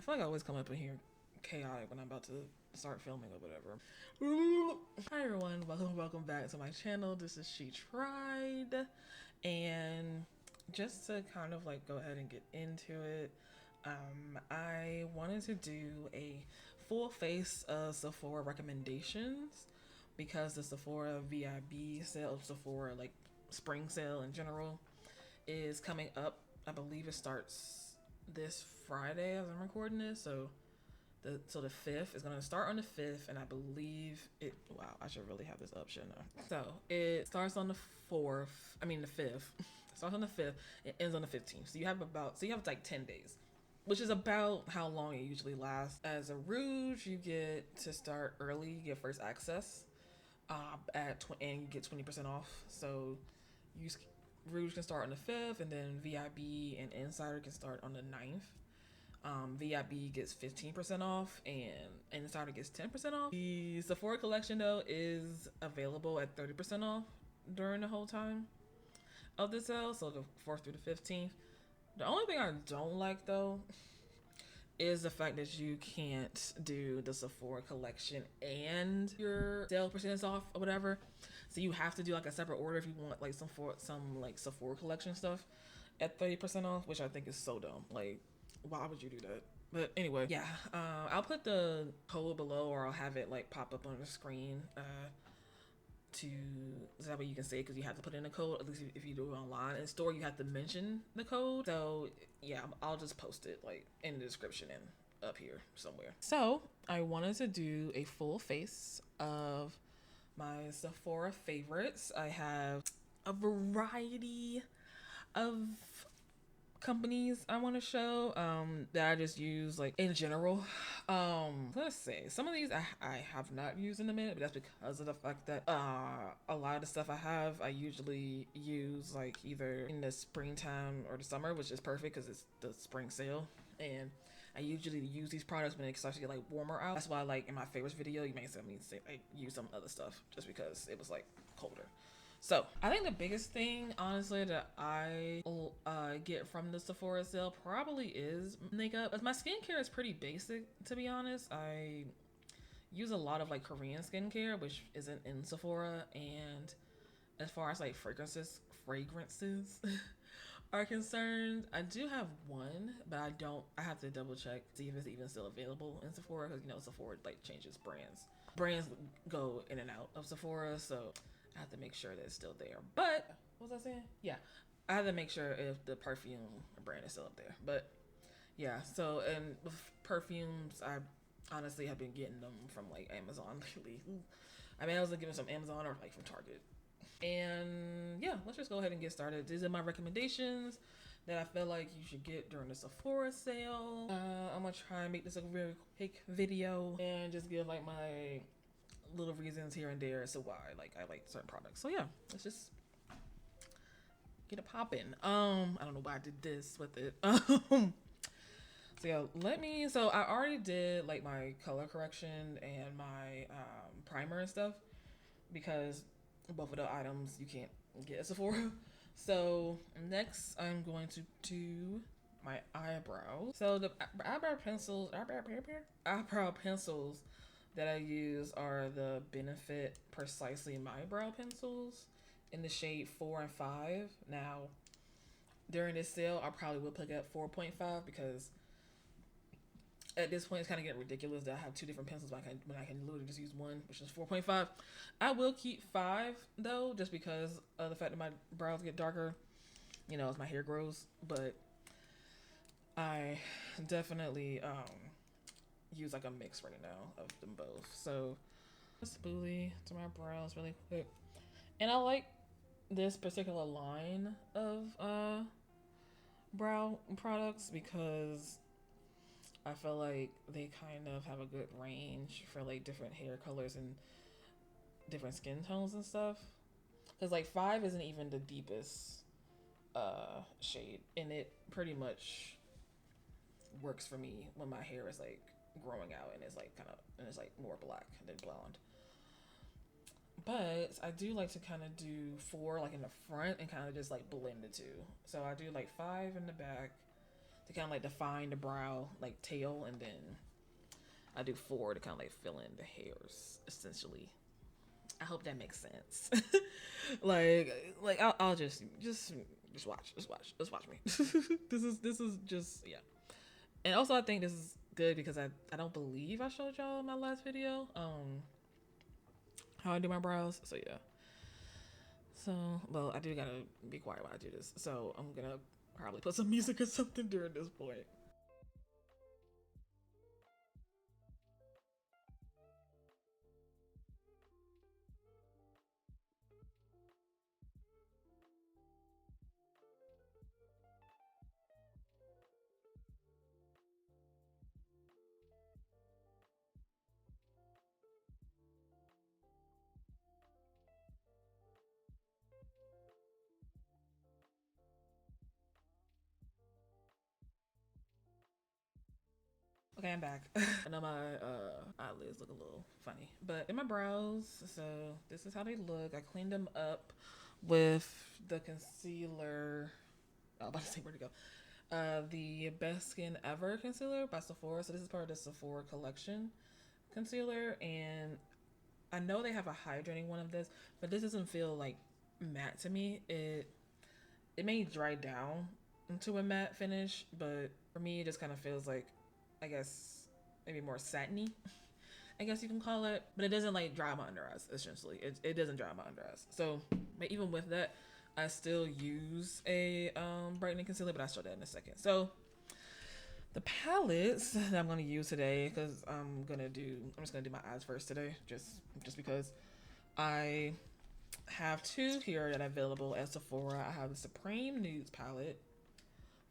feel like I always come up in here chaotic when I'm about to start filming or whatever. Hi everyone, welcome back to my channel. This is Shetried, and just to kind of like go ahead and get into it, I wanted to do a full face of Sephora recommendations because the Sephora VIB sale, Sephora like spring sale in general, is coming up. I believe it starts this Friday as I'm recording this, so the 5th is gonna start on the 5th, and I believe it. Wow, I should really have this up, shouldn't I? So it starts on the 4th. I mean the 5th. It starts on the 5th. It ends on the 15th. So you have like 10 days, which is about how long it usually lasts. As a Rouge, you get to start early. You get first access and you get 20% off. So Rouge can start on the 5th, and then VIB and Insider can start on the 9th. VIB gets 15% off and Insider gets 10% off. The Sephora collection though is available at 30% off during the whole time of the sale, so the 4th through the 15th. The only thing I don't like though is the fact that you can't do the Sephora collection and your sale percentage off or whatever. So you have to do like a separate order if you want like some like Sephora collection stuff at 30% off, which I think is so dumb. Like, why would you do that? But anyway, yeah, I'll put the code below, or I'll have it like pop up on the screen so that way you can say it, because you have to put in a code. At least if you do it online. In store, you have to mention the code. So yeah, I'll just post it like in the description and up here somewhere. So I wanted to do a full face of my Sephora favorites. I have a variety of companies I want to show that I just use like in general. Let's see, some of these I have not used in a minute, but that's because of the fact that a lot of the stuff I usually use like either in the springtime or the summer, which is perfect because it's the spring sale, and I usually use these products when it starts to get like warmer out. That's why like in my favorites video you may see me say I use some other stuff just because it was like colder. So I think the biggest thing, honestly, that I get from the Sephora sale probably is makeup. Because my skincare is pretty basic, to be honest. I use a lot of like Korean skincare, which isn't in Sephora. And as far as like fragrances are concerned, I do have one, but I have to double check to see if it's even still available in Sephora, because you know Sephora like changes brands. Brands go in and out of Sephora, so I have to make sure that it's still there. But what was I saying? Yeah, I have to make sure if the perfume brand is still up there. But yeah, so and with perfumes, I honestly have been getting them from like Amazon lately. I mean, I was getting some Amazon or like from Target. And yeah, let's just go ahead and get started. These are my recommendations that I feel like you should get during the Sephora sale. I'm gonna try and make this a very quick video and just give like my little reasons here and there as to why I like certain products. So yeah, let's just get it popping. I don't know why I did this with it. So yeah, so I already did like my color correction and my primer and stuff, because both of the items you can't get at Sephora. So next I'm going to do my eyebrows. So the eyebrow pencils that I use are the Benefit Precisely My Brow Pencils in the shade 4 and 5. Now, during this sale, I probably will pick up 4.5 because at this point it's kind of getting ridiculous that I have two different pencils when I can literally just use one, which is 4.5. I will keep 5 though, just because of the fact that my brows get darker, you know, as my hair grows. But I definitely use like a mix right now of them both. So spoolie to my brows really quick, and I like this particular line of brow products because I feel like they kind of have a good range for like different hair colors and different skin tones and stuff, because like 5 isn't even the deepest shade, and it pretty much works for me when my hair is like growing out and it's like like more black than blonde. But I do like to kind of do 4 like in the front and kind of just like blend the two. So I do like 5 in the back, to kind of like define the brow like tail, and then I do 4 to kind of like fill in the hairs essentially. I hope that makes sense. like I'll just watch me. This is just, yeah. And also I think this is good because I don't believe I showed y'all in my last video how I do my brows. So yeah. So, well, I do gotta be quiet while I do this. So I'm gonna probably put some music or something during this point. Okay, I'm back. I know my eyelids look a little funny, but in my brows, so this is how they look. I cleaned them up with the concealer. Oh, I'm about to say where to go. The Best Skin Ever concealer by Sephora. So this is part of the Sephora collection concealer, and I know they have a hydrating one of this, but this doesn't feel like matte to me. It may dry down into a matte finish, but for me, it just kind of feels like, I guess, maybe more satiny, I guess you can call it. But it doesn't like dry my under eyes, essentially. It doesn't dry my under eyes. So, but even with that, I still use a brightening concealer, but I'll show that in a second. So, the palettes that I'm going to use today, because I'm just going to do my eyes first today, just because I have 2 here that are available at Sephora. I have the Supreme Nudes palette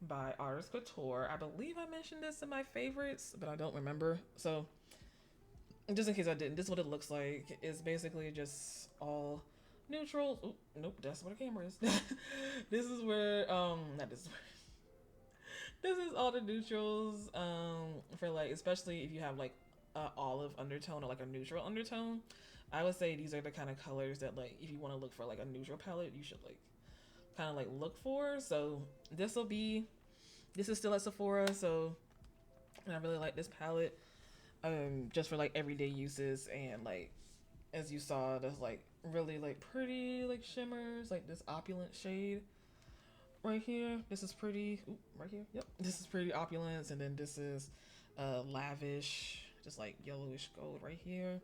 by Artist Couture. I believe I mentioned this in my favorites, but I don't remember. So just in case I didn't, this is what it looks like. It's basically just all neutrals. Oh, nope, that's where the camera is. This is where, not this. This is all the neutrals for like, especially if you have like a olive undertone or like a neutral undertone. I would say these are the kind of colors that, like, if you want to look for like a neutral palette, you should like kind of like look for. So this is still at Sephora, so I really like this palette just for like everyday uses. And like, as you saw, there's like really like pretty like shimmers, like this opulent shade right here. This is pretty. Ooh, right here, yep, this is pretty opulence. And then this is lavish, just like yellowish gold right here.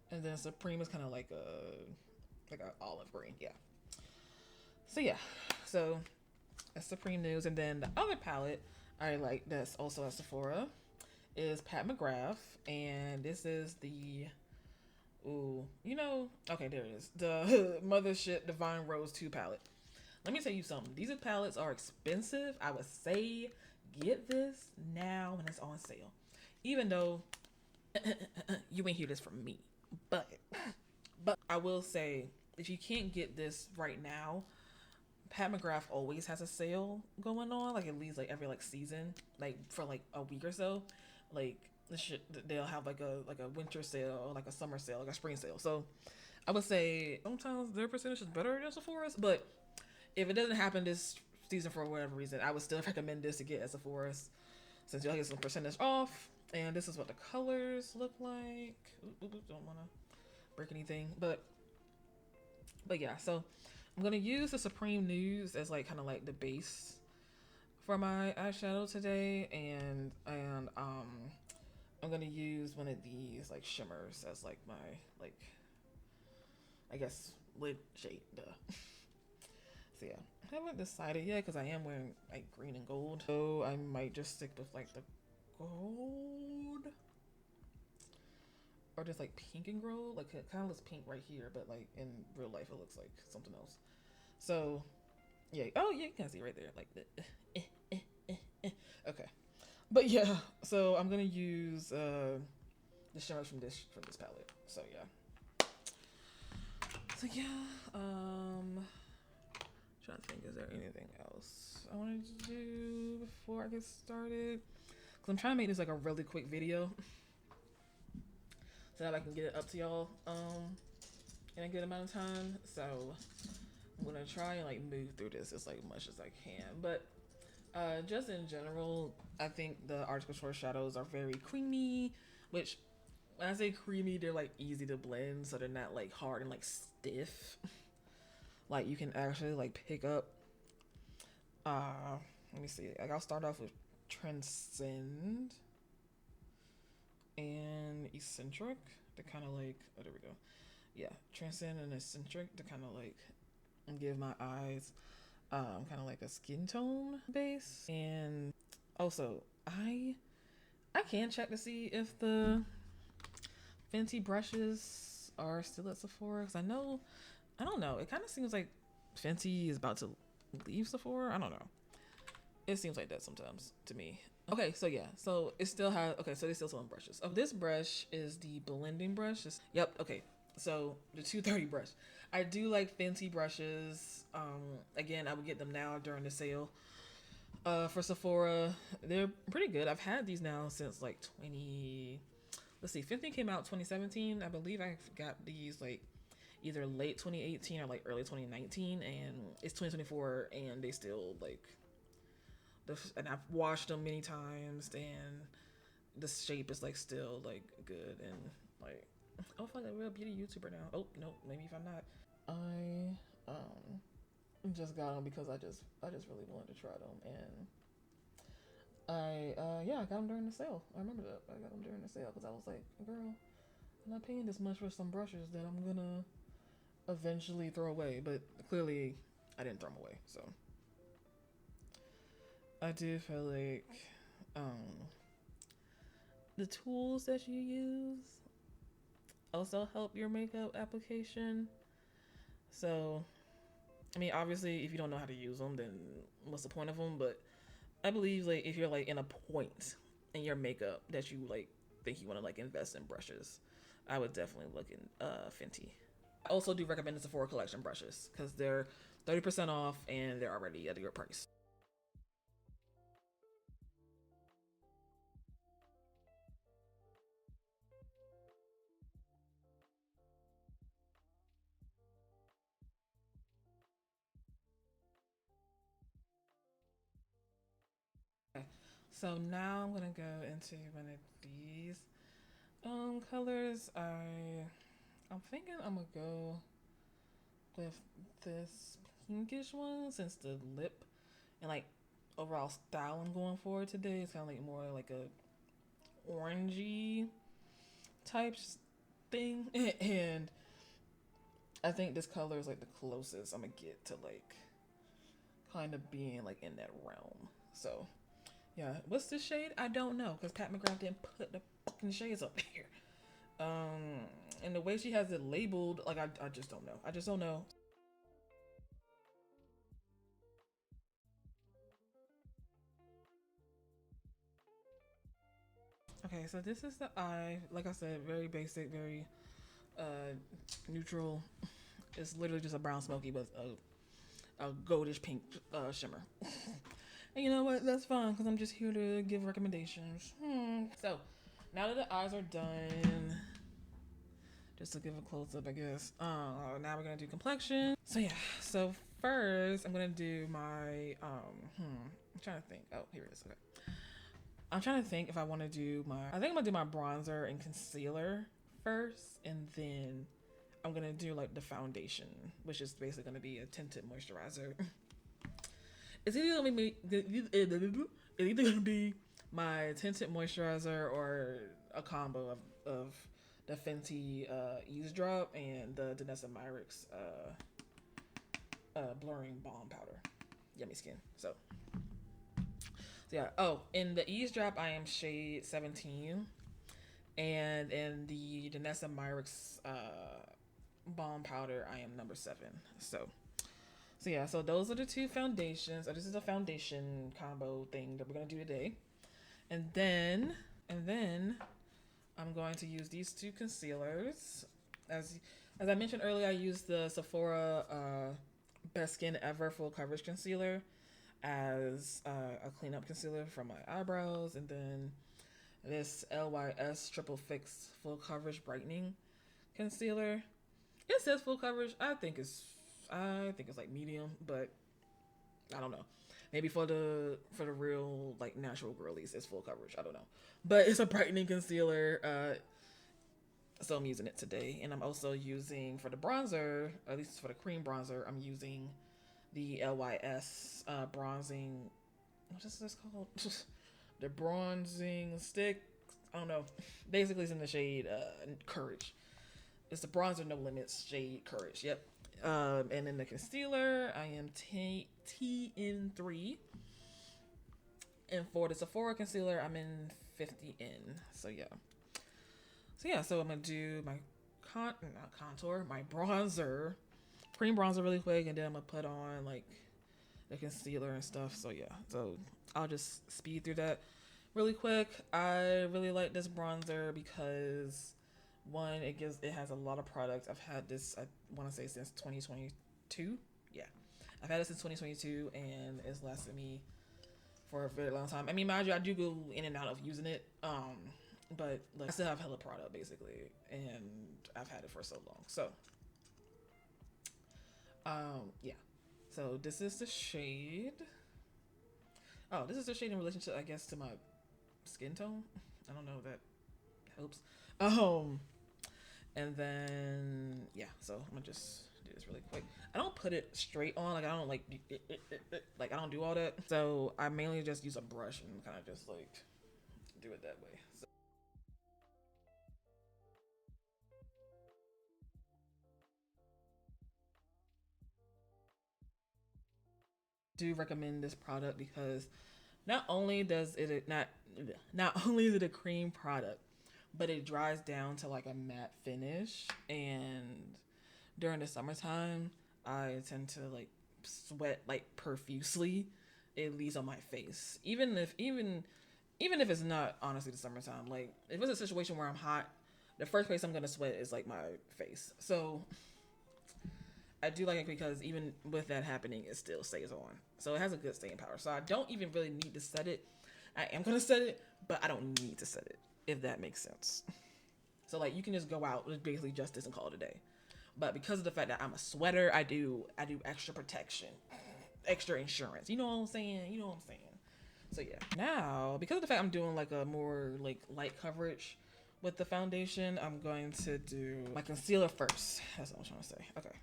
And then Supreme is kind of like an olive green, yeah. So yeah, so that's Supreme News. And then the other palette I like that's also at Sephora is Pat McGrath, and this is the okay, there it is, the Mothership Divine Rose 2 palette. Let me tell you something. These palettes are expensive. I would say get this now when it's on sale, even though you ain't hear this from me. But I will say, if you can't get this right now, Pat McGrath always has a sale going on, like at least like every like season, like for like a week or so. Like they'll have like a winter sale or like a summer sale, like a spring sale. So I would say sometimes their percentage is better than Sephora's, but if it doesn't happen this season for whatever reason, I would still recommend this to get at Sephora's, since you'll get some percentage off. And this is what the colors look like. Don't want to break anything, but yeah. So I'm gonna use the Supreme Nudes as like kind of like the base for my eyeshadow today, and I'm gonna use one of these like shimmers as like my like, I guess, lid shade. Duh. So yeah, I haven't decided yet because I am wearing like green and gold, so I might just stick with like the gold, or just like pink and gold. Like it kind of looks pink right here, but like in real life it looks like something else. So yeah, oh yeah, you can see right there, like the okay. But yeah, so I'm gonna use the shimmers from this palette. So yeah. So yeah, trying to think, is there anything else I wanted to do before I get started? Cause I'm trying to make this like a really quick video, so that I can get it up to y'all in a good amount of time. So I'm gonna try and like move through this as like much as I can. But Just in general, I think the Arctic Shore shadows are very creamy, which when I say creamy, they're like easy to blend, so they're not like hard and like stiff. Like you can actually like pick up. Let me see. Like I'll start off with Transcend and Eccentric to kind of like. Oh, there we go. Yeah, Transcend and Eccentric to kind of like give my eyes kind of like a skin tone base. And also I can check to see if the Fenty brushes are still at Sephora, because I don't know, it kind of seems like Fenty is about to leave Sephora. I don't know, it seems like that sometimes to me. Okay, so yeah, so it still has, okay, so they still selling brushes. Oh, this brush is the blending brush. Yep, okay, so the 230 brush. I do like Fenty brushes. Again, I would get them now during the sale. For Sephora, they're pretty good. I've had these now since like 20. Let's see, Fenty came out 2017. I believe I got these like either late 2018 or like early 2019, and it's 2024, and they still like and I've washed them many times, and the shape is like still like good, and like, oh, I feel like a real beauty YouTuber now. Oh no, maybe if I'm not. I just got them because I just really wanted to try them, and I got them during the sale. I remember that I got them during the sale because I was like, girl, I'm not paying this much for some brushes that I'm gonna eventually throw away. But clearly, I didn't throw them away. So I do feel like the tools that you use also help your makeup application. So, I mean, obviously, if you don't know how to use them, then what's the point of them? But I believe like if you're like in a point in your makeup that you like think you want to like invest in brushes, I would definitely look in Fenty. I also do recommend the Sephora collection brushes because they're 30% off and they're already at a good price. Okay. So now I'm gonna go into one of these colors. I'm thinking I'm gonna go with this pinkish one, since the lip and like overall style I'm going for today is kind of like more like a orangey type thing. And I think this color is like the closest I'm gonna get to like kind of being like in that realm. So yeah, what's the shade? I don't know because Pat McGrath didn't put the fucking shades up here. And the way she has it labeled, like I just don't know. I just don't know. Okay, so this is the eye. Like I said, very basic, very neutral. It's literally just a brown smoky with a goldish pink shimmer. And you know what? That's fine because I'm just here to give recommendations. So now that the eyes are done, just to give a close up, I guess. Now we're gonna do complexion. So yeah. So first, I'm gonna do my I'm trying to think. Oh, here it is. Okay. I'm trying to think if I want to do my. I think I'm gonna do my bronzer and concealer first, and then I'm gonna do like the foundation, which is basically gonna be a tinted moisturizer. It's either gonna be it's either gonna be my tinted moisturizer or a combo of the Fenty Eavesdrop and the Danessa Myricks blurring balm powder. Yummy skin. So yeah. Oh, in the Eavesdrop, I am shade 17, and in the Danessa Myricks balm powder, I am number 7. So yeah, so those are the two foundations. This is a foundation combo thing that we're gonna do today, and then I'm going to use these two concealers. As I mentioned earlier, I used the Sephora Best Skin Ever Full Coverage Concealer as a cleanup concealer for my eyebrows, and then this LYS Triple Fix Full Coverage Brightening Concealer. It says full coverage. I think it's like medium, but I don't know. Maybe for the real like natural girlies, it's full coverage. I don't know, but it's a brightening concealer. So I'm using it today, and I'm also using for the bronzer, at least for the cream bronzer, I'm using the LYS bronzing. What is this called? The bronzing stick. I don't know. Basically, it's in the shade Courage. It's the bronzer no limits shade Courage. Yep. And in the concealer, I am TN3. And for the Sephora concealer, I'm in 50N. So yeah. So I'm gonna do my not contour, my bronzer, cream bronzer really quick, and then I'm gonna put on like the concealer and stuff. So yeah. So I'll just speed through that really quick. I really like this bronzer because one, it has a lot of products. I've had this, I want to say, since 2022. Yeah, I've had it since 2022, and it's lasted me for a very long time. I mean, mind you, I do go in and out of using it, but like I still have hella product basically, and I've had it for so long. So yeah, so this is the shade. Oh, this is the shade in relationship, I guess, to my skin tone. I don't know if that helps. And then yeah, so I'm gonna just do this really quick. I don't put it straight on, like I don't like I don't do all that. So I mainly just use a brush and kind of just like do it that way. So do recommend this product because not only does it not only is it a cream product, but it dries down to like a matte finish. And during the summertime, I tend to like sweat like profusely, at least on my face. Even if it's not honestly the summertime, like if it's a situation where I'm hot, the first place I'm gonna sweat is like my face. So I do like it because even with that happening, it still stays on. So it has a good staying power. So I don't even really need to set it. I am gonna set it, but I don't need to set it, if that makes sense. So like you can just go out with basically just this and call it a day. But because of the fact that I'm a sweater, I do extra protection, extra insurance. You know what I'm saying? You know what I'm saying? So yeah. Now, because of the fact I'm doing like a more like light coverage with the foundation, I'm going to do my concealer first. That's what I'm trying to say. Okay.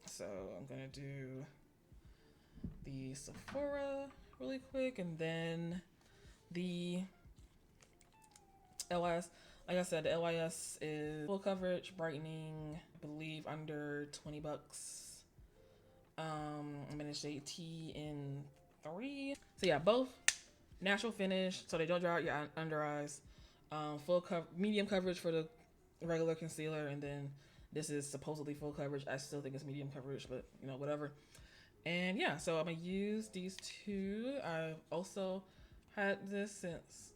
So I'm gonna do the Sephora really quick, and then the LYS. Like I said, the LYS is full coverage, brightening, I believe under $20. I'm in the shade T in 3. So yeah, both natural finish, so they don't dry out your under eyes. Medium coverage for the regular concealer, and then this is supposedly full coverage. I still think it's medium coverage, but you know, whatever. And yeah, so I'm gonna use these two. I've also had this since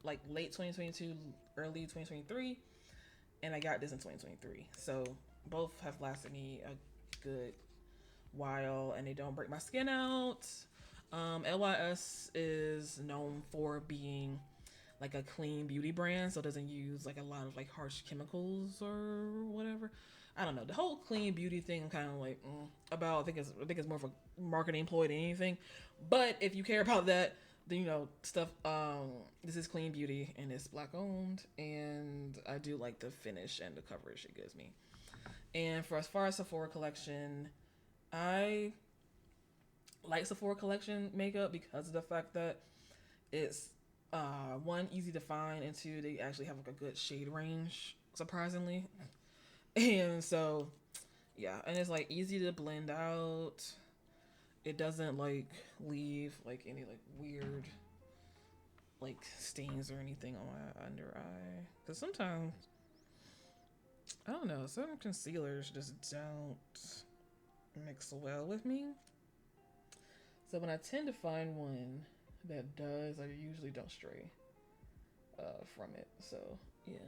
like late 2022, early 2023, and I got this in 2023. So both have lasted me a good while, and they don't break my skin out. LYS is known for being like a clean beauty brand, so it doesn't use like a lot of like harsh chemicals or whatever. I don't know. The whole clean beauty thing I'm kind of like about. I think it's more of a marketing ploy than anything. But if you care about that, then you know stuff. This is clean beauty and it's black owned, and I do like the finish and the coverage it gives me. And for as far as Sephora collection, I like Sephora collection makeup because of the fact that it's one, easy to find, and two, they actually have like a good shade range, surprisingly. And so yeah, and it's like easy to blend out. It doesn't like leave like any like weird like stains or anything on my under eye, because sometimes I don't know, some concealers just don't mix well with me. So when I tend to find one that does, I usually don't stray from it. So yeah.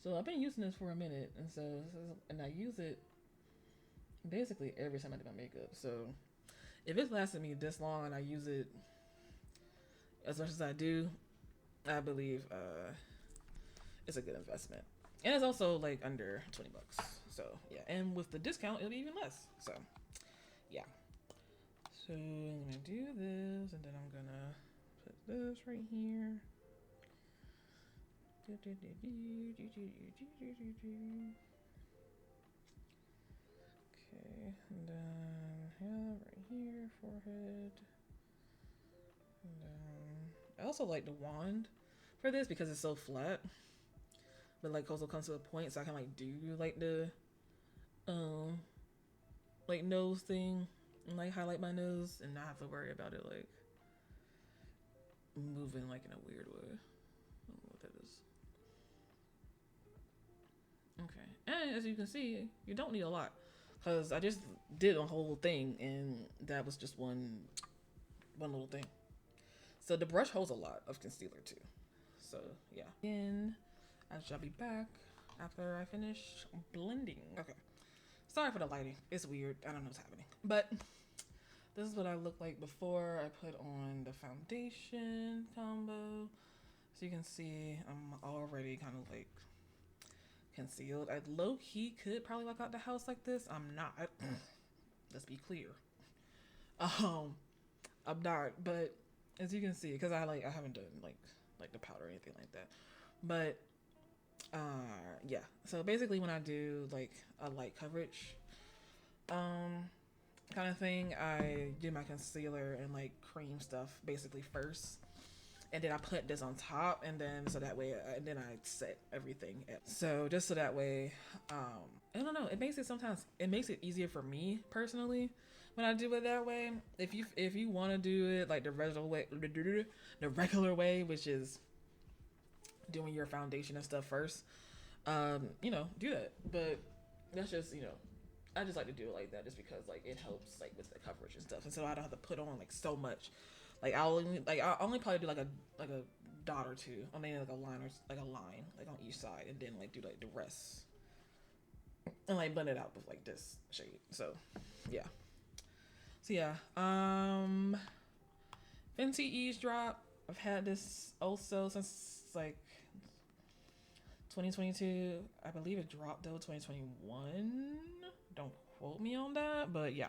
So I've been using this for a minute, and I use it basically every time I do my makeup. So if it's lasted me this long and I use it as much as I do, I believe it's a good investment. And it's also like under $20. So yeah, and with the discount, it'll be even less. So yeah. So I'm gonna do this, and then I'm gonna put this right here. Okay, and then yeah, right here, forehead. And then I also like the wand for this because it's so flat, but like also comes to a point, so I can like do like the like nose thing and like highlight my nose and not have to worry about it like moving like in a weird way. I don't know what that is. Okay, and as you can see, you don't need a lot because I just did a whole thing and that was just one little thing. So the brush holds a lot of concealer too. So yeah. Again, I shall be back after I finish blending. Okay. Sorry for the lighting. It's weird. I don't know what's happening. But this is what I look like before I put on the foundation combo. So you can see I'm already kind of like concealed. I low-key could probably walk out the house like this. I'm not. Let's be clear. I'm not. But as you can see, because I haven't done like the powder or anything like that. But yeah. So basically when I do like a light coverage kind of thing, I do my concealer and like cream stuff basically first, and then I put this on top, and then so that way and then I set everything so just so that way I don't know, it makes it easier for me personally when I do it that way. If you want to do it like the regular way, which is doing your foundation and stuff first, you know, do that. But that's just, you know, I just like to do it like that just because like it helps like with the coverage and stuff, and so I don't have to put on like so much. Like I'll only probably do like a dot or two, I mean like a line like on each side, and then like do like the rest and like blend it out with like this shade. So yeah. So yeah, Fenty Eavesdrop. I've had this also since like 2022. I believe it dropped though 2021. Don't quote me on that, but yeah.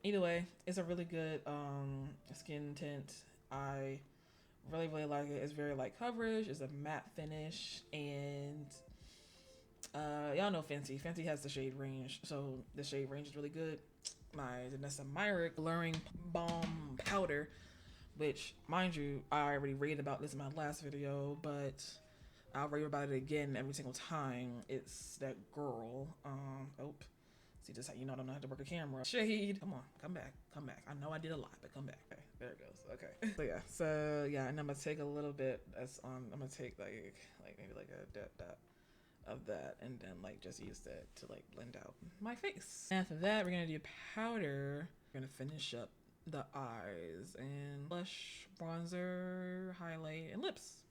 Either way, it's a really good skin tint. I really like it. It's very light coverage. It's a matte finish, and y'all know Fenty. Fenty has the shade range, so the shade range is really good. My Vanessa Myrick Blurring Balm Powder, which, mind you, I already raved about this in my last video, but I'll rave about it again every single time. It's that girl. Oh, see, this how you know I don't know how to work a camera. Shade. Come on, come back. I know I did a lot, but come back. Okay, there it goes. Okay. So yeah, and I'm gonna take a little bit. I'm gonna take like maybe like a dot of that, and then like just use that to like blend out my face. After that, we're gonna do powder. We're gonna finish up the eyes and blush, bronzer, highlight, and lips.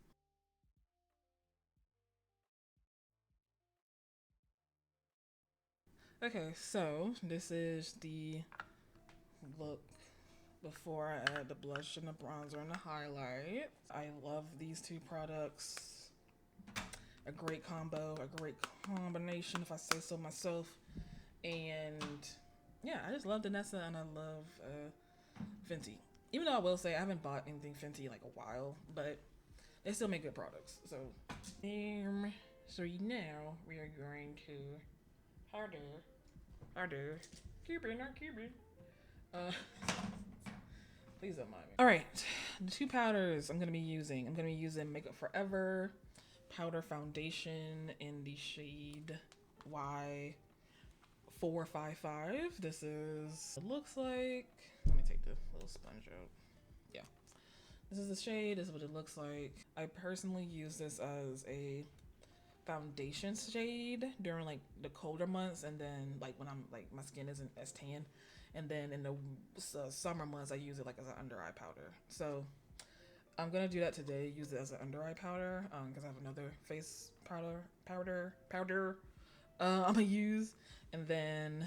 Okay, so this is the look before I add the blush and the bronzer and the highlight. I love these two products. A great combo, a great combination, if I say so myself. And yeah, I just love Vanessa and I love Fenty. Even though I will say I haven't bought anything Fenty in like a while, but they still make good products. So now we are going to harder. Cupid, not Cupid. Please don't mind me. All right, the two powders I'm gonna be using Makeup Forever powder foundation in the shade Y455. This is it looks like. Let me take the little sponge out. Yeah, this is the shade. This is what it looks like. I personally use this as a foundation shade during like the colder months, and then like when I'm like my skin isn't as tan, and then in the summer months I use it like as an under eye powder. So I'm gonna do that today, use it as an under eye powder because I have another face powder I'm gonna use, and then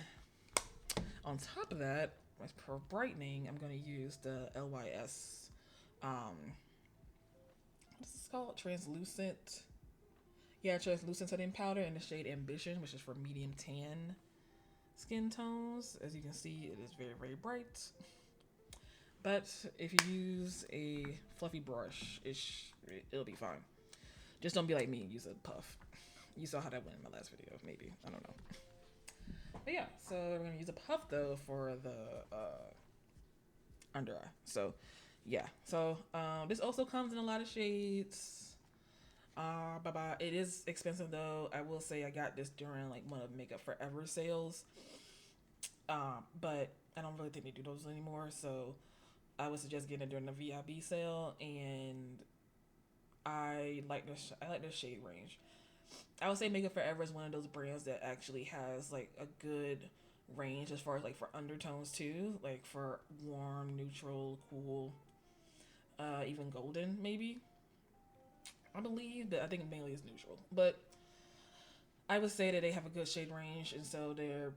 on top of that, for brightening, I'm gonna use the LYS what's this called, translucent setting powder in the shade Ambition, which is for medium tan skin tones. As you can see, it is very bright. But if you use a fluffy brush, it'll be fine. Just don't be like me and use a puff. You saw how that went in my last video, maybe. I don't know. But yeah, so we're gonna use a puff though for the under eye. So yeah, so this also comes in a lot of shades. Bye. It is expensive though. I will say I got this during like one of Makeup Forever sales. But I don't really think they do those anymore. So I would suggest getting it during the VIB sale, and I like the shade range. I would say Makeup Forever is one of those brands that actually has like a good range as far as like for undertones too, like for warm, neutral, cool, even golden maybe. I believe, but I think mainly is neutral. But I would say that they have a good shade range, and so their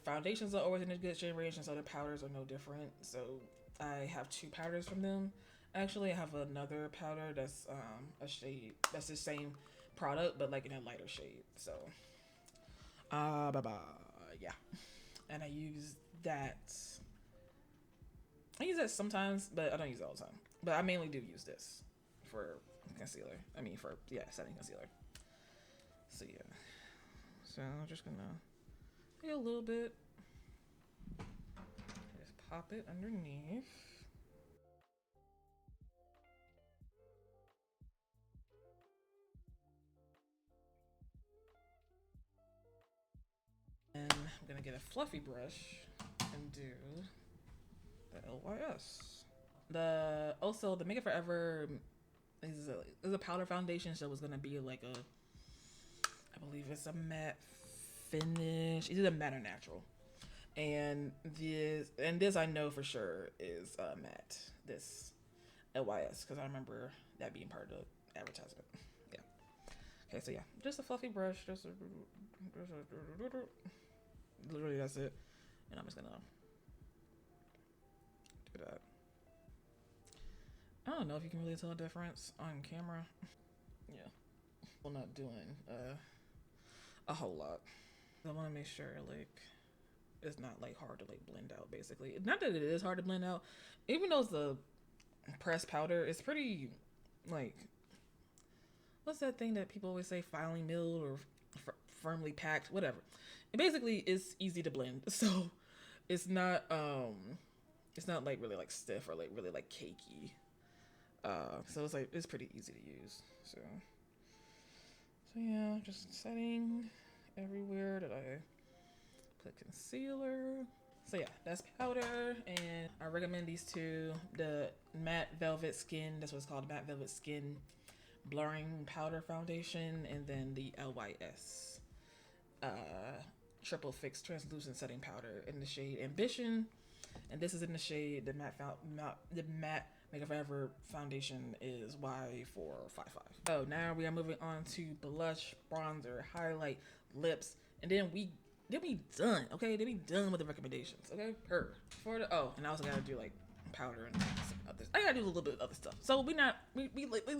foundations are always in a good shade range, and so their powders are no different. So I have 2 powders from them. Actually, I have another powder that's a shade that's the same product but like in a lighter shade. So yeah, and I use that. I use that sometimes, but I don't use it all the time. But I mainly do use this for concealer. I mean, for setting concealer. So yeah, so I'm just gonna take a little bit, just pop it underneath. And I'm gonna get a fluffy brush and do the LYS. The Makeup Forever is a powder foundation, so it's gonna be like I believe it's a matte finish. It's either matte or natural. And this I know for sure is matte. This LYS, because I remember that being part of the advertisement. Yeah. Okay, so yeah, just a fluffy brush. Literally that's it. And I'm just gonna do that. I don't know if you can really tell a difference on camera. Yeah. We're not doing a whole lot. I want to make sure like it's not like hard to like blend out. Basically, not that it is hard to blend out, even though it's the pressed powder. It's pretty like what's that thing that people always say, finely milled or firmly packed, whatever. It basically is easy to blend, so it's not like really like stiff or like really like cakey. So it's like it's pretty easy to use. So yeah, just setting everywhere that I put concealer. So yeah, that's powder, and I recommend these 2: the Matte Velvet Skin. That's what it's called, Matte Velvet Skin Blurring Powder Foundation, and then the LYS Triple Fix Translucent Setting Powder in the shade Ambition, and this is in the shade the matte Makeup Forever foundation is Y455. So now we are moving on to blush, bronzer, highlight, lips, and then we done. Okay, then we done with the recommendations. Okay, and I also gotta do like powder and others. I gotta do a little bit of other stuff. So we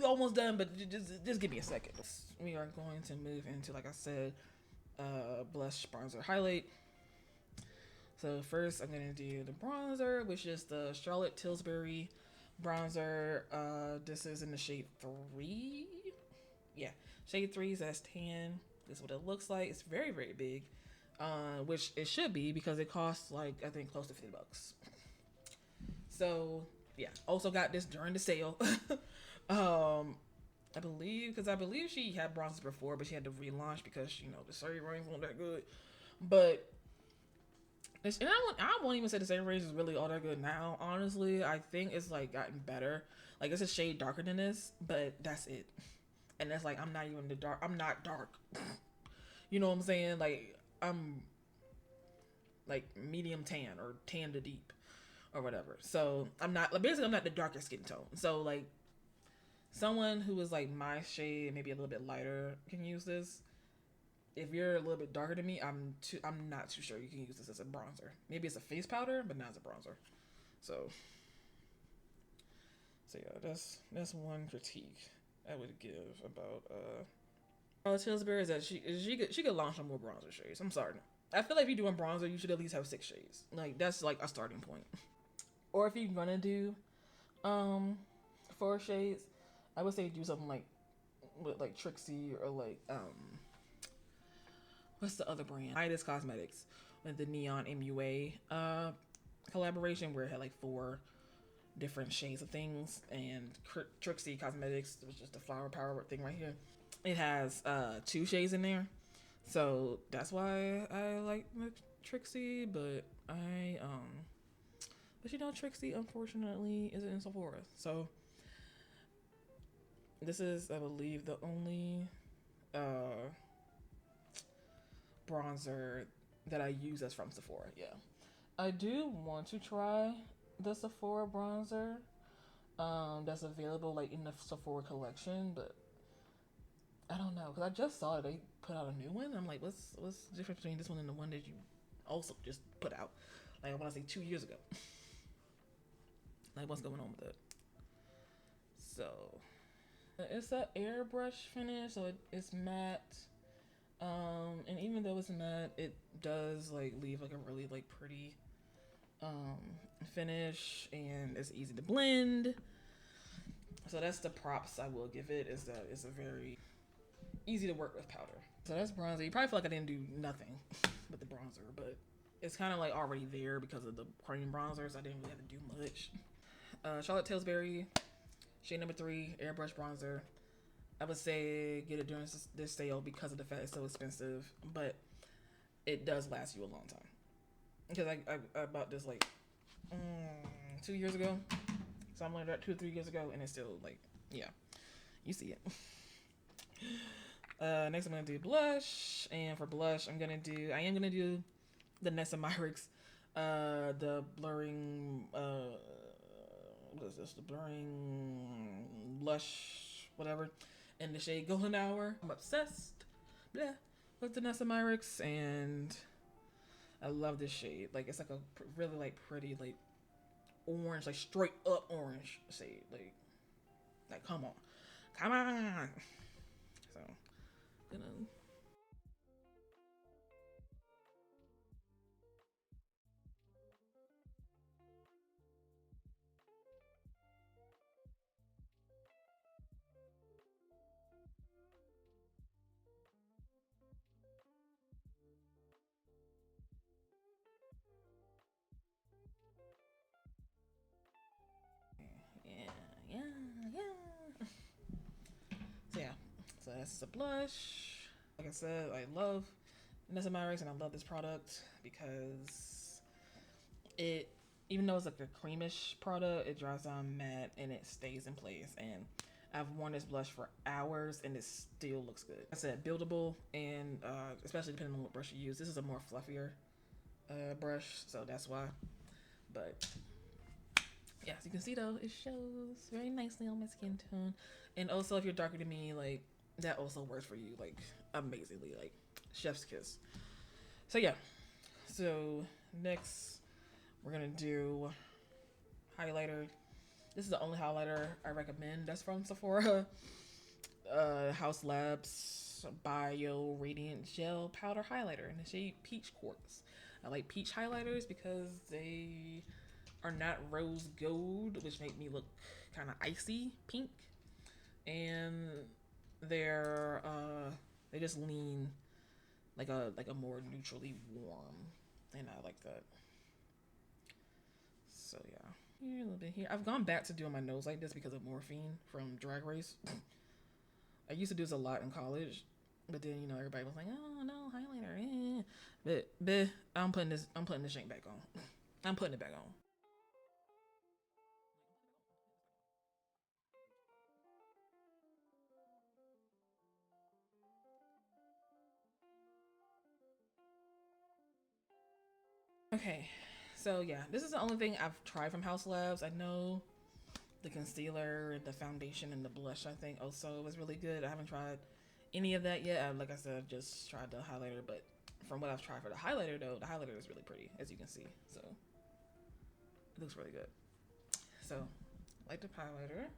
almost done, but just give me a second. We are going to move into, like I said, blush, bronzer, highlight. So first I'm gonna do the bronzer, which is the Charlotte Tilbury bronzer. This is in the shade 3. Yeah, shade 3 says tan. This is what it looks like. It's very, very big, which it should be because it costs like I think close to $50. So yeah, also got this during the sale. I believe she had bronzers before, but she had to relaunch because the Surrey range wasn't that good. But and I won't even say the Surrey range is really all that good now. Honestly, I think it's like gotten better. Like it's a shade darker than this, but that's it. And that's like I'm not even the dark. I'm not dark. You know what I'm saying? Like I'm like medium tan or tan to deep or whatever. So I'm not the darkest skin tone. So like someone who is like my shade, maybe a little bit lighter, can use this. If you're a little bit darker than me, I'm not too sure you can use this as a bronzer. Maybe it's a face powder, but not as a bronzer. So yeah, that's one critique I would give about Tilbury is that she could launch on more bronzer shades. I'm sorry. I feel like if you're doing bronzer, you should at least have 6 shades. Like that's like a starting point. Or if you're gonna do 4 shades, I would say do something like with like Trixie or like what's the other brand? Midas Cosmetics with the Neon MUA collaboration where it had like 4 different shades of things, and Trixie Cosmetics, which is the flower power thing right here, it has 2 shades in there, so that's why I like Trixie. But but you know, Trixie unfortunately isn't in Sephora, so this is, I believe, the only bronzer that I use that's from Sephora. Yeah, I do want to try the Sephora bronzer that's available like in the Sephora collection, but I don't know, because I just saw it. They put out a new one. I'm like, what's the difference between this one and the one that you also just put out? Like, I want to say 2 years ago. Like, what's going on with it? So, it's an airbrush finish, so it's matte. And even though it's matte, it does like leave like a really like pretty finish, and it's easy to blend. So that's the props I will give it, is that it's a very easy to work with powder. So that's bronzer. You probably feel like I didn't do nothing with the bronzer, but it's kind of like already there because of the cream bronzers. I didn't really have to do much. Charlotte Tilbury, shade number 3, airbrush bronzer. I would say get it during this sale because of the fact it's so expensive, but it does last you a long time. Because I bought this like 2 years ago, so I'm like that 2 or 3 years ago, and it's still like, yeah, you see it. Next I'm gonna do blush, and for blush I am gonna do the Nessa Myricks, the blurring what is this? The blurring blush, whatever, in the shade Golden Hour. I'm obsessed, with the Nessa Myricks, and I love this shade. Like, it's like a really like pretty like orange, like straight up orange shade. Like come on. So, gonna. Yeah. So yeah, so that's a blush. Like I said, I love Nessa Myricks, and I love this product because it, even though it's like a creamish product, it dries down matte and it stays in place. And I've worn this blush for hours and it still looks good. I said buildable, and especially depending on what brush you use. This is a more fluffier brush, so that's why. But yeah, as you can see though, it shows very nicely on my skin tone. And also, if you're darker than me, like, that also works for you like amazingly, like chef's kiss. So yeah, so next we're gonna do highlighter. This is the only highlighter I recommend that's from Sephora. House Labs Bio Radiant Gel Powder Highlighter in the shade Peach Quartz. I like peach highlighters because they are not rose gold, which make me look kind of icy pink, and they're they just lean like a more neutrally warm, and I like that. So yeah, here a little bit here. I've gone back to doing my nose like this because of morphine from Drag Race. I used to do this a lot in college, but then, you know, everybody was like, "Oh no, highlighter." But I'm putting this shit back on. I'm putting it back on. Okay, so yeah, this is the only thing I've tried from House Labs. I know the concealer, the foundation, and the blush, I think also was really good. I haven't tried any of that yet. Like I said, I've just tried the highlighter, but from what I've tried for the highlighter though, the highlighter is really pretty, as you can see. So it looks really good. So, like the highlighter.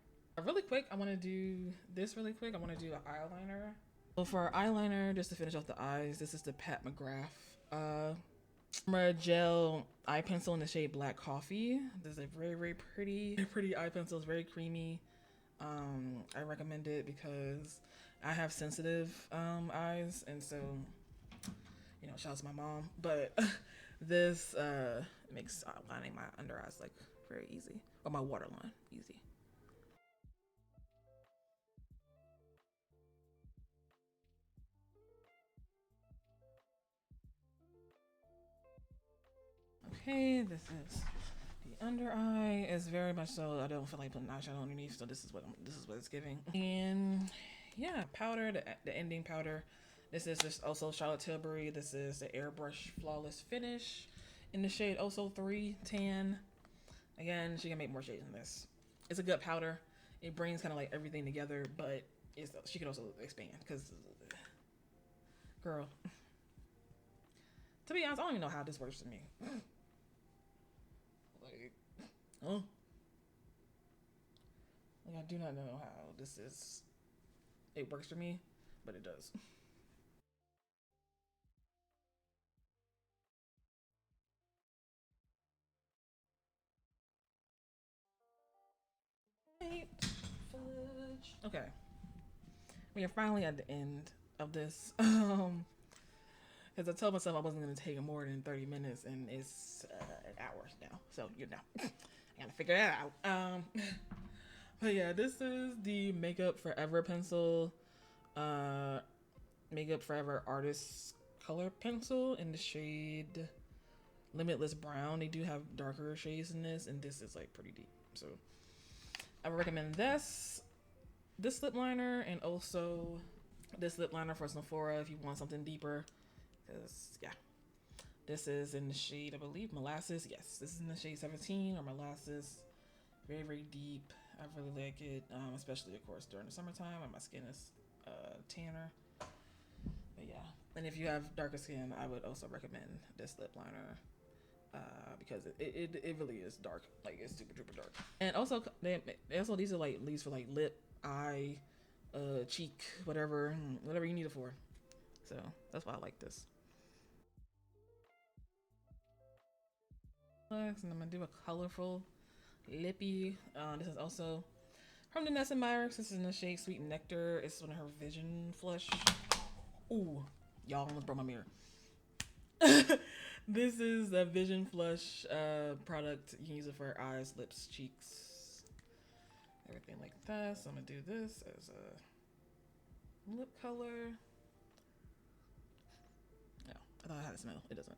Really quick, I want to do this really quick. I want to do an eyeliner. So for our eyeliner, just to finish off the eyes, this is the Pat McGrath My gel eye pencil in the shade Black Coffee. This is a very, very pretty eye pencil. It's very creamy. I recommend it because I have sensitive eyes, and so, you know, shout out to my mom. But this makes lining my under eyes like very easy, or my waterline easy. Okay, this is the under eye. Is very much so. I don't feel like putting eyeshadow underneath, so this is what it's giving. And yeah, powder, the ending powder. This is just also Charlotte Tilbury. This is the Airbrush Flawless Finish in the shade also 3 Tan. Again, she can make more shades than this. It's a good powder. It brings kind of like everything together, but she can also expand because, girl, to be honest, I don't even know how this works for me. Like, oh, like I do not know how it works for me, but it does. Fudge. Okay, we are finally at the end of this. Because I told myself I wasn't going to take more than 30 minutes, and it's an hour now. So, you know, I got to figure that out. But yeah, this is the Makeup Forever pencil. Makeup Forever Artist Color Pencil in the shade Limitless Brown. They do have darker shades in this, and this is like pretty deep. So, I would recommend this lip liner, and also this lip liner for Sephora if you want something deeper. Because, yeah, this is in the shade, I believe, Molasses. Yes, this is in the shade 17 or Molasses. Very, very deep. I really like it, especially, of course, during the summertime when my skin is tanner. But, yeah. And if you have darker skin, I would also recommend this lip liner because it really is dark. Like, it's super, super dark. And also, these are, like, leaves for, like, lip, eye, cheek, whatever you need it for. So, that's why I like this. And I'm gonna do a colorful lippy. This is also from Vanessa Myers. This is in the shade Sweet Nectar. It's one of her Vision Flush. Ooh, y'all almost broke my mirror. This is a Vision Flush product. You can use it for eyes, lips, cheeks, everything like that. So I'm gonna do this as a lip color. No, I thought it had a smell. It doesn't.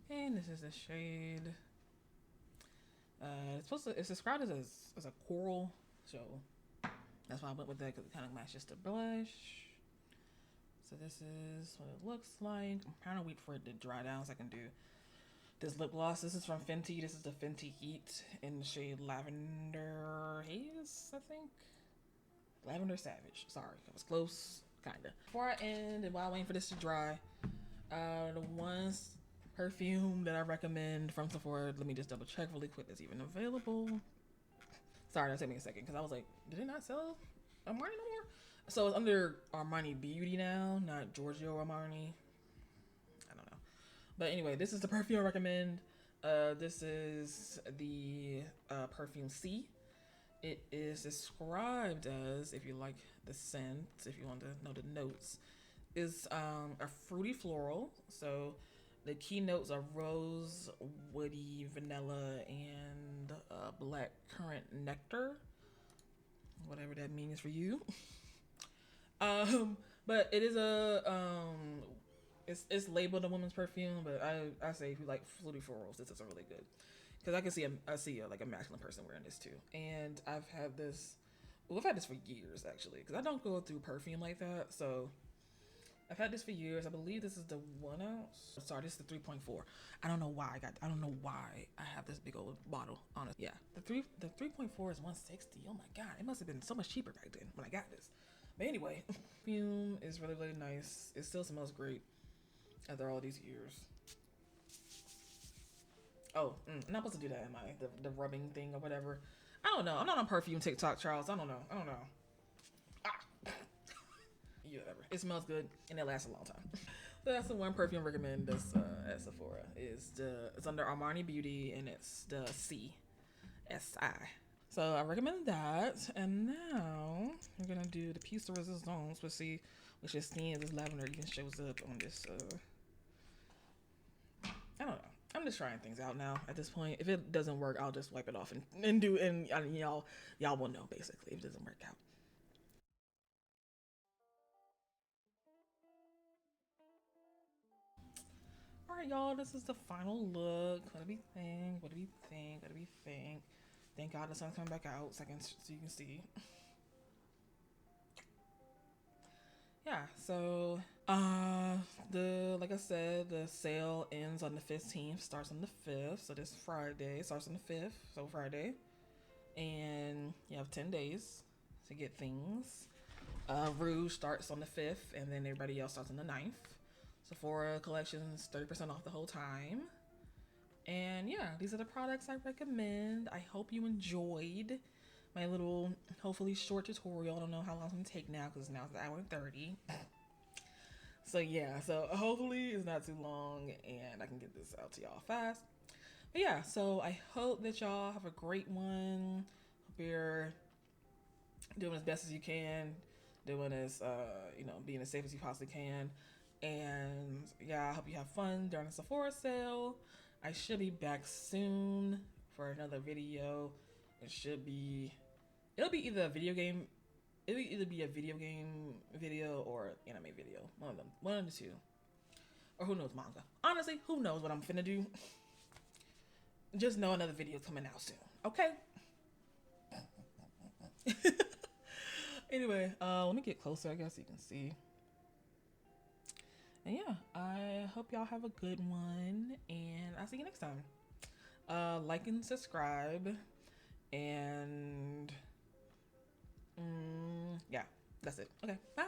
And this is the shade. It's described as a coral, so that's why I went with that because it kind of matches the blush. So this is what it looks like. I'm trying to wait for it to dry down so I can do this lip gloss. This is from Fenty. This is the Fenty Heat in the shade Lavender Haze, I think. Lavender Savage. Sorry, I was close, kinda. Before I end and while waiting for this to dry, the ones perfume that I recommend from Sephora. Let me just double check really quick. That's even available. Sorry, that took me a second because I was like, did it not sell Armani no more? So it's under Armani Beauty now, not Giorgio Armani. I don't know. But anyway, this is the perfume I recommend. This is the perfume C. It is described as, if you like the scent, if you want to know the notes, is a fruity floral. So the key notes are rose, woody, vanilla, and black currant nectar. Whatever that means for you. But it is it's labeled a woman's perfume, but I say if you like fruity florals, this is a really good. Because I can see like a masculine person wearing this too. And I've had this for years actually, because I don't go through perfume like that. So I've had this for years. I believe this is the 1 ounce. Sorry, this is the 3.4. I don't know why I have this big old bottle on it. Yeah, the 3.4 is 160. Oh my god, it must have been so much cheaper back then when I got this. But anyway, perfume is really, really nice. It still smells great after all these years. Oh, I'm not supposed to do that, am I? The rubbing thing or whatever. I don't know. I'm not on perfume TikTok, Charles. I don't know. Ah. Yeah, whatever. It smells good and it lasts a long time. So that's the one perfume I recommend this at Sephora. It's under Armani Beauty and it's the CSI. So I recommend that. And now we're gonna do the piece de resistance. We'll see which is seeing this lavender even shows up on this. I don't know. I'm just trying things out now at this point. If it doesn't work, I'll just wipe it off and do and y'all will know basically if it doesn't work out. All right, y'all. This is the final look. What do we think? What do we think? What do we think? Thank God the sun's coming back out so you can see. Yeah. So like I said, the sale ends on the 15th. Starts on the 5th. So this Friday starts on the 5th. So Friday, and you have 10 days to get things. Rouge starts on the 5th, and then everybody else starts on the 9th. Sephora collections 30% off the whole time. And yeah, these are the products I recommend. I hope you enjoyed my little, hopefully short tutorial. I don't know how long it's gonna take now because now it's an hour and 30. So yeah, so hopefully it's not too long and I can get this out to y'all fast. But yeah, so I hope that y'all have a great one. Hope you're doing as best as you can, doing as being as safe as you possibly can. And yeah, I hope you have fun during the Sephora sale. I should be back soon for another video. It'll be either a video game, it'll either be a video game video or anime video. One of them, one of the two. Or who knows, manga. Honestly, who knows what I'm finna do. Just know another video coming out soon, okay? Anyway, let me get closer, I guess you can see. And yeah, I hope y'all have a good one, and I'll see you next time. Like and subscribe, and yeah, that's it. Okay, bye.